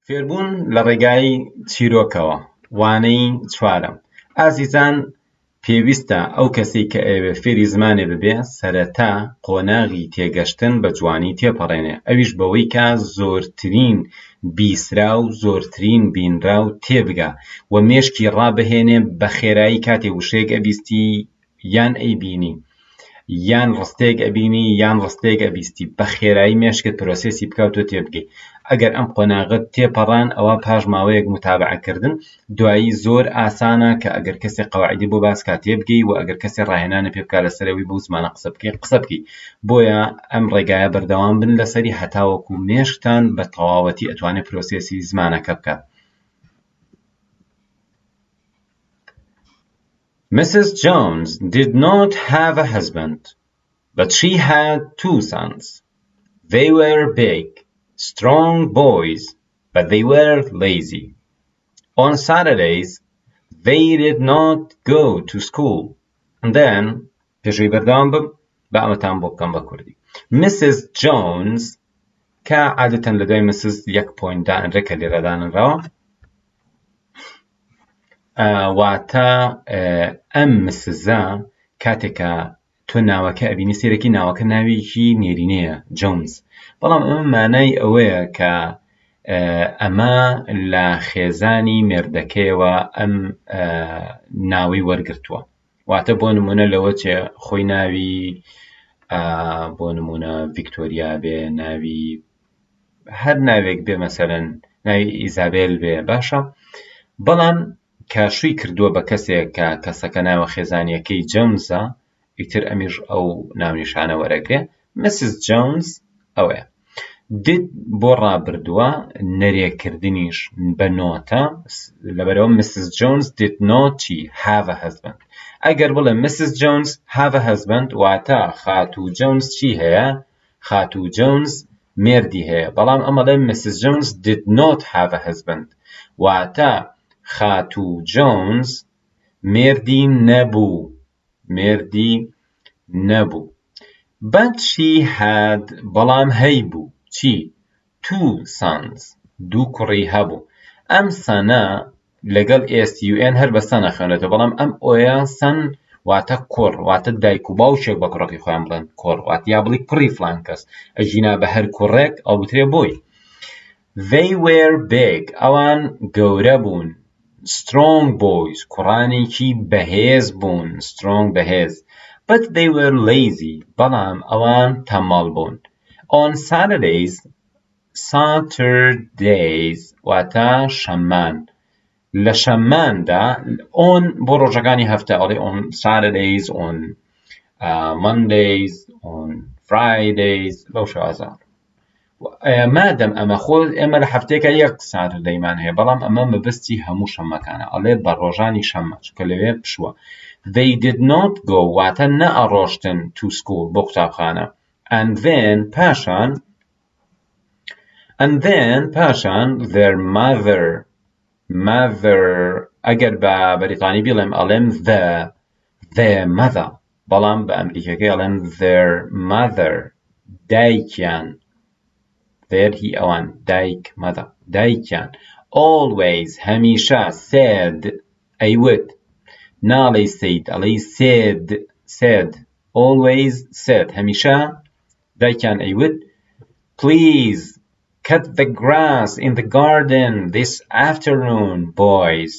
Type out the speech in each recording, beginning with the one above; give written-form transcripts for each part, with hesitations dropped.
فێربوون لە ڕێگای چیرۆکەوە وانەی چوارەم. ئازیزان، پێویستە ئەو کەسێک کە ئەوێ فێری زمانێ ببێ سەرەتا قۆناغی تێگەشتن بە جوانی تێپەڕێنێ، ئەویش بەوەی کە زۆرترین بیسرا و زۆرترین بینرا و تێبگا و مێشکی ڕابهێنێ بە خێرایی کاتێ وشەیەک ئەبیستی یان ئەیبینی یان ڕستەیەک ئەبینی یان ڕستەیەک ئەبیستی بە خێرایی مێشکت پرۆسێسی بکە و تۆ تێبگەی. ئەگەر ئەم قۆناغت تێپەڕان ئەوە پاش ماوەیەک متابعەکردن دوایی زۆر ئاسانە کە ئەگەر کەسێک قەواعیدی بۆ باس کات تێبگەی و ئەگەر کەسێک ڕاهێنانە پێ بکات لەسەرەوەی بۆ زمانە قسە بکەی. بۆیە ئەم ڕێگایە بەردەوام بن لەسەری هەتاوەکو مێشکتان بە تەواوەتی ئەتوانێت پرۆسێسی زمانەکە بکات. Mrs. Jones did not have a husband, but she had 2 sons. They were big, strong boys, but they were lazy. On Saturdays, they did not go to school. And then, پێشووی بەردەوام بم بە ئەمەتان بۆ بکەم بە کوردی. Mrs. Jones کە عادەتەن لە دوای Mrs. یەک پۆینت دائنرێ کە لێرە دانراوە، واتە ئەم مسزە کاتێکە تۆ ناوەکە ئەبینی سێرەکی ناوەکە ناوێکی نێرینەیە جۆنز، بەڵام ئەمە مانای ئەوەیە کە ئەمە لە خێزانی مێردەکەیەوە ئەم ناوی وەرگرتووە. واتە بۆ نمونە لەوە چێ خۆی ناوی بۆ نمونە ڤیکتۆریا بێ، ناوی هەر ناوێک بێ، مەسەرەن ناوی ئیزابێل بێ، باشە، بەڵام کاشووی کردووە بە کەسێک کە کەسەکە ناوە خێزانیەکەی جۆنزە، ئیتر ئەمیش ئەو ناونیشانە وەرەگرێ. Mrs. Jones ئەوەیە. did بۆ ڕابردووە نەرێکردنیش بە نۆتە، لەبەرەوە Mrs. Jones did not have a husband. ئەگەر بڵێ Mrs. Jones have a husband واتە خاتوو جۆنز چی هەیە؟ خاتوو جۆنز مێردی هەیە، بەڵام ئەمەڵێ Mrs. Jones did not have a husband واتە خاتوو جۆنز مێردی نەبوو. But she had بەڵام هەیبوو چی؟ 2 sons 2 کوڕی هەبوو. ئەم سەنە لەگەڵ SUN هەر بە سەنە خوێنێتەوە، بەڵام ئەم ئۆیە سەن واتە کوڕ، واتە دایک و باوکێک بە کوڕەکەی خۆیان بڵێن کوڕ، واتە یا بڵی کوڕی فلان کەس، ئەژینا بە هەر کوڕێک ئەو بترێ بۆی. They were big ئەوان گەورە بوون. Strong boys کوڕانێکی بەهێز بوون، strong بەهێز. But they were lazy بەڵام ئەوان تەمەڵ بوون. On Saturdays واتە شەمان، لە شەماندا on بۆ ڕۆژەکانی هەفتە ئەڵێ on Saturdays, on Mondays, on Fridays، بەو شێوازە. مادەم ئەمە خۆ ئێمە لە هەفتەیەکە یەک ساتردەیمان هەیە، بەڵام ئەمە مەبەستی هەموو شەمەکانە، ئەڵێ بە ڕۆژانی شەمە چکە لەوێ پشووە. They did not go واتە نەئەڕۆشتن to school بۆ قوتابخانە. And then پاشان their mother ئەگەر بە بەریتانی بڵێم ئەڵێم the mother، بەڵام بە ئەمریکەکەی ئەڵێم their mother دایکیان، their هی ئەوان دایکیان always هەمیشە said ئەیوت، ناڵێی said ئەڵێی said always said هەمیشە دایکیان ئەیوت please cut the grass in the garden this afternoon boys.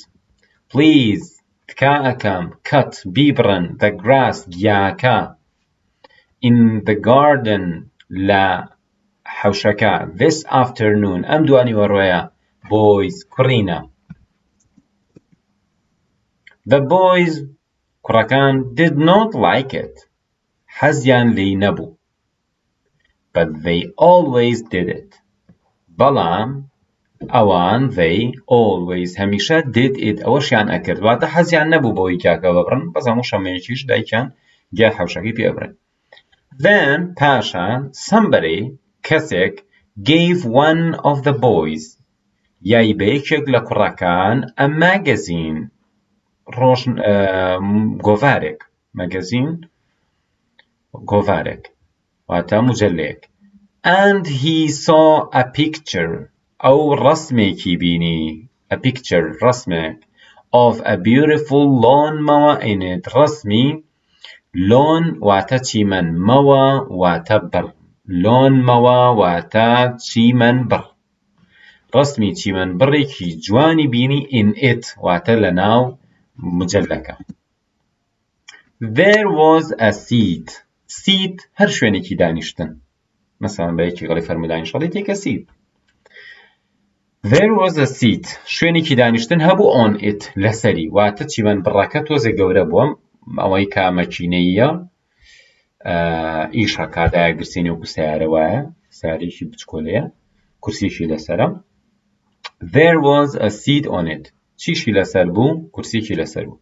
Please تکا ئەکەم cut بیبڕن the grass گیاکە in the garden لە حەوشەکە this afternoon ئەم دوانی وەڕۆیە boys کوڕینە. The boys کوڕەکان did not like it حەزیان لێی نەبوو. But they always did it بەڵام ئەوان they always هەمیشە did it ئەوەشیان ئەکرد، واتە حەزیان نەبوو بەوەی کاکە ببڕن، بەس هەموو شەمەیەکیش دایکیان گیا حەوشەکەی پێ بڕن. Then پاشان somebody کەسێک gave one of the boys یای بە یەکێک لە کوڕەکان a magazine گۆڤارێک واتە مجەلەیەک. And he saw a picture ئەو ڕەسمێکی بینی a picture ڕەسمێک of a beautiful lawn مەوە in it ڕەسمی lawn واتە چیمەن مەوە واتە بڕ lawn مەوە واتە چیمەن بڕ ڕەسمی چیمەن بڕێکی جوانی بینی in it واتە لە ناو مجەللەکە There was a seat. Seat هەر شوێنێکی دانیشتن. مثلا بە یەکی غەڵی فەرموو دانیشتڵی تێکە seat. There was a seat. شوێنێکی دانیشتن هەبوو on it لەسەری. واتە چیمەن بڕەکە تۆزێ گەورە بووە. ئەوەی کا مەکینەیە. ئیش هەکاتایە گرسێنی وەکو سیارە وایە. سیارێکی بچکۆلەیە. کورسیشی لەسەرە. There was a seat on it. چیشی لەسەر بوو؟ کورسیکی لەسەر بوو.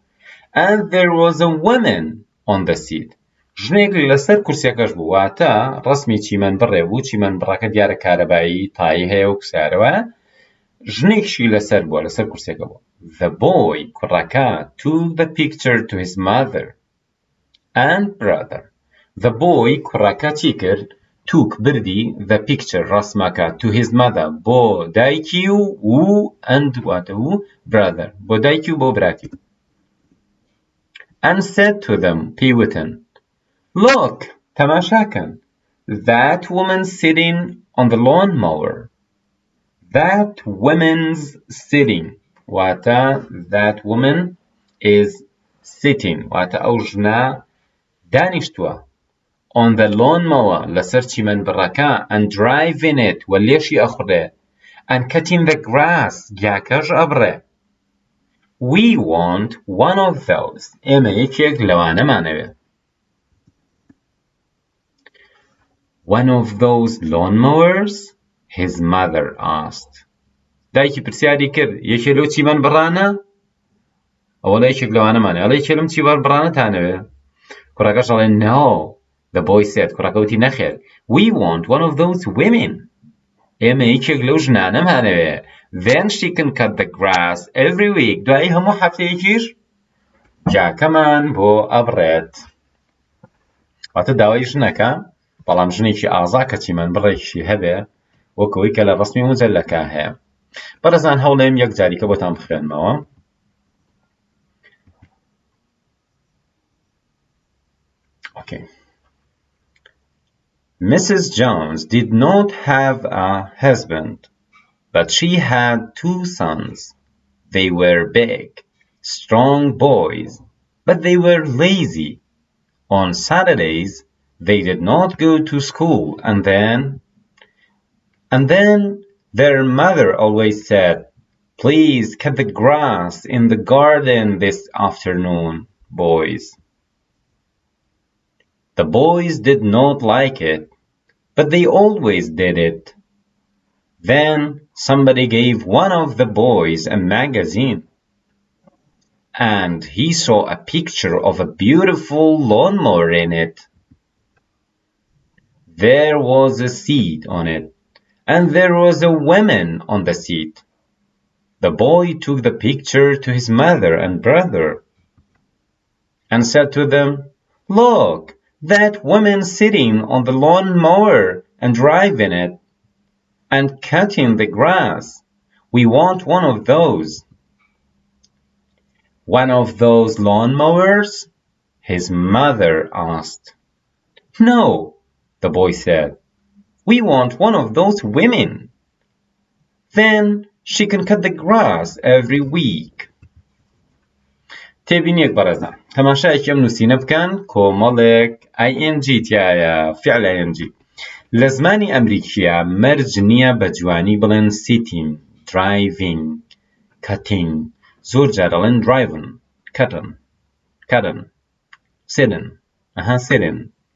And there was a woman on the seat. ژنێک لەسەر کورسیەکەش بوو. واتە ڕەسمی چیمەن بڕێ بوو. چیمەن بڕەکە دیارە کارەبایی تایی هەیە و سیارەوە. ژنێکشی لەسەر بووە لەسەر کورسیەکە بووە. The boy کوڕەکە took the picture to his mother and brother. The boy کوڕەکە چی کرد؟ took بردی the picture ڕەسمەکە to his mother بۆ دایکی و and واتە و brother بۆ دایکی و بۆ براتی. And said to them پیوتن Look تەماشاکەن That woman sitting on the lawnmower. That woman's sitting واتە that woman is sitting واتە ئەو ژنە دانیشتووە on the lawnmower لەسەر چیمەن بڕەکە and driving it و لێشی ئەخورێ and cutting the grass گیاکەش ئەبڕێ. We want one of those. ئێمە یەکێک لەوانەمانەوێ. One of those lawnmowers? His mother asked. دایکی پرسیاری کرد یەکێ لەو چیمەن بڕانە؟ ئەوەڵە یەکێک لەوانەمانێ. ئەڵێ یەکێ لەم چیمەن بڕانەتانەوێ؟ کوڕەکەش ئەڵێ No. The boy said. کوڕەکە وتی نەخێر. We want one of those women. ئێمە یەکێک لەو ژنانەمانەوێ. Then she can cut the grass every week. دوایی هەموو هەفتەیەکیش جاکەمان بۆ ئەبڕێت. واتە داوای ژنەکە بەڵام ژنێکی ئازا کە چیمەن بڕێکیشی هەبێ وەکەوەی کە لە ڕەسمی مجەللەکە هەیە. بەڕێزان هەوڵێم یەک جاریکە بۆتان بخوێنمەوە. Okay. Mrs. Jones did not have a husband, but she had 2 sons. They were big, strong boys, but they were lazy. On Saturdays, they did not go to school, and then their mother always said, Please cut the grass in the garden this afternoon, boys. The boys did not like it, but they always did it. Then somebody gave one of the boys a magazine, and he saw a picture of a beautiful lawnmower in it. There was a seat on it, and there was a woman on the seat. The boy took the picture to his mother and brother, and said to them, Look, that woman sitting on the lawnmower and driving it, and cutting the grass. We want one of those. One of those lawnmowers? His mother asked. No, the boy said. We want one of those women. Then she can cut the grass every week. تێبینیەک بەڕێزان تەماشایەکی ئەم نووسینە بکەن کۆمەڵێک ing تایە فعل ing لە زمانی ئەمریکیە مەرج نییە بە جوانی بڵێن sitting, driving, cutting زۆر جار دەڵێن driving, cutting, sitting,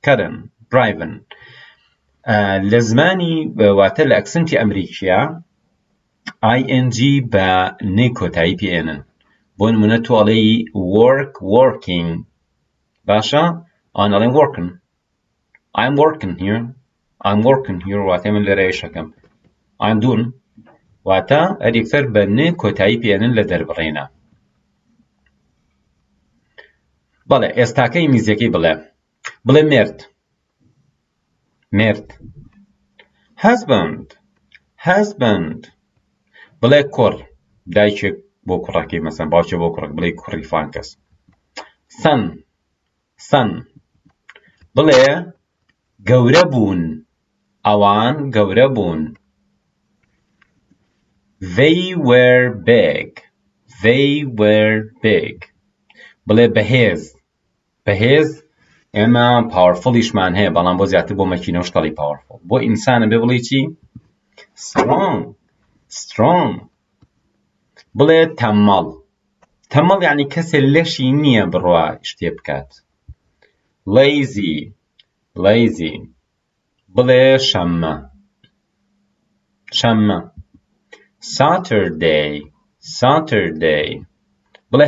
cutting, driving لە زمانی واتە لە ئەکسنتی ئەمریکیە ing بە نەی کۆتایی پێێنن بۆ نمونە تۆ ئەڵێی working باشە ئەوان ئەڵێن working I'm working here واتە من لێرە ئێشەکەم I'm doing واتە هەر یەکسەر بە نێ کۆتایی پێێنن لە دەربڕێنە بەڵێ ئێستاکە ئینگلیزیەکەی بڵێ مرد husband بڵێ کوڕ دایکێک بۆ کوڕەکەی مەسەن باوکێ بۆ کوڕەکە بڵێ کوڕی فلان کەس سەن بڵێ گەورە بوون ئەوان گەورە بوون they were big بڵێ بەهێز ئێمە پاوەرفڵیشمان هەیە بەڵام بۆ زیاتر بۆ مەکینە و شتەڵی پاوەرفڵ بۆ ئینسانە بێ بڵێ چی strong بڵێ تەمەڵ یعنی کەسێ لەشی نییە بڕوا شتێ بکات lazy بڵێ شەممە Saturday بڵێ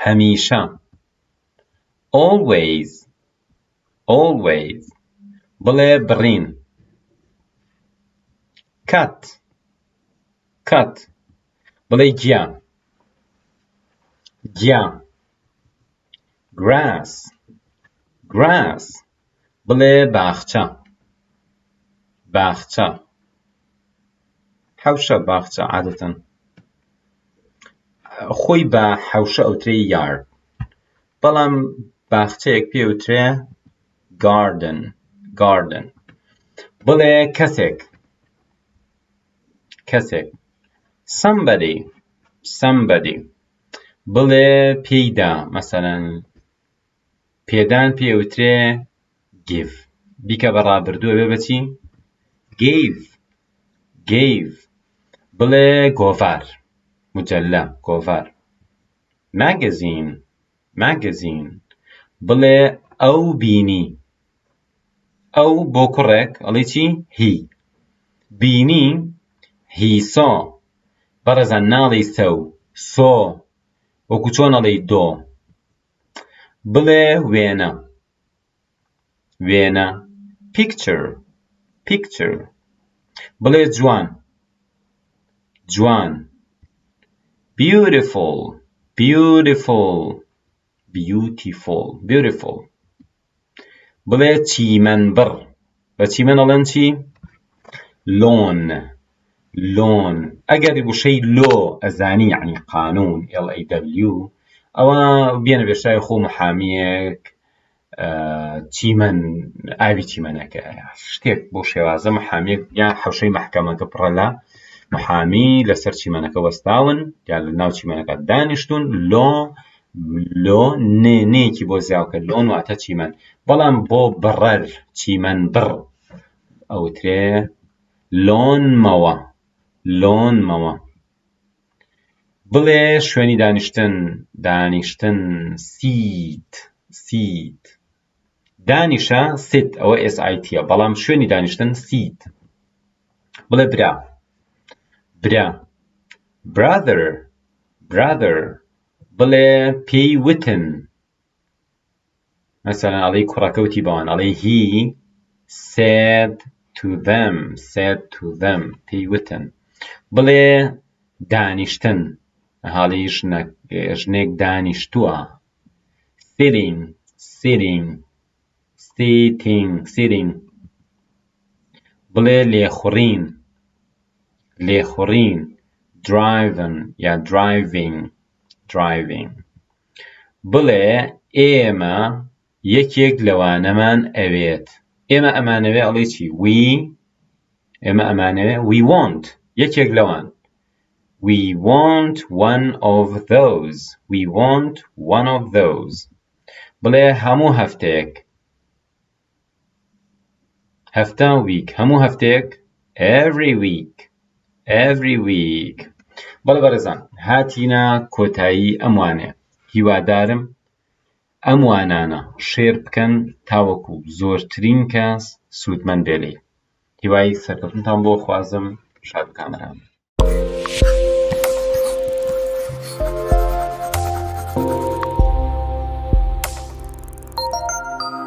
هەمیشە always بڵێ بڕین cut بڵێ گیا grass بڵێ باخچە حەوشە باخچە عادەتەن خۆی بە حەوشە ئەوترێ یارد بەڵام باخچەیەک پێ ئەوترێ garden بڵێ کەسێک somebody بڵێ پێیدا مەسەلەن پێدان پێ ئەوترێ give بیکە بە ڕابردووە بێ بەچی gave بڵێ گۆڤار مجەلە گۆڤار magazine بڵێ ئەو بینی ئەو بۆ کوڕێک ئەڵێ چی هی بینی هیسۆ بەڕێزان ناڵێ سۆ وەکو چۆن ئەڵێ دۆ بڵێ وێنە picture بڵێ جوان beautiful بڵێ چیمەنبڕ بە چیمەن ئەڵێن چی لۆن ئەگەر وشەی لۆ ئەزانی یعنی قانون LAW ئەوە بێنە بێشای خۆ محامیەک چیمەن ئاوی چیمەنەکە شتێک بۆ شێوازە محامیەک یا حەوشەی مەحکەمەکە پڕە لە محامی لەسەر چیمەنەکە وەستاون یا لە ناو چیمەنەکە دانیشتون لۆ نێکی بۆ زیاوکە لۆن واتە چیمەن بەڵام بۆ بڕەر چیمەن بڕ ئەوترێ لۆنمەوە بڵێ شوێنی دانیشتن سیت دانیشە sit ئەوە SIT بەڵام شوێنی دانیشتن سیت بڵێ برا brother بڵێ پێی وتن مەسەلەن ئەڵێ کوڕەکەوتی بەوان ئەڵێ he said to them پێی وتن بڵێ دانیشتن هاڵی ژنێک دانیشتووە sitting بڵێ لێخوڕین driving بڵێ ئێمە یەکێک لەوانەمان ئەوێت ئێمە ئەمانەوێ ئەڵێ چی ئێمە ئەمانەوێ we want یەکێک لەوان we want one of those بڵێ هەموو هەفتەیەک هەفتە week هەموو هەفتەیەک every week بەڵێ بەڕێزان هاتینە کۆتایی ئەموانێ هیوادارم ئەموانانە شێر بکەن تاوەکو زۆرترین کەس سوودمەند بێ لێ هیوای سەرکەوتنتان بۆ خوازم شاد کامەران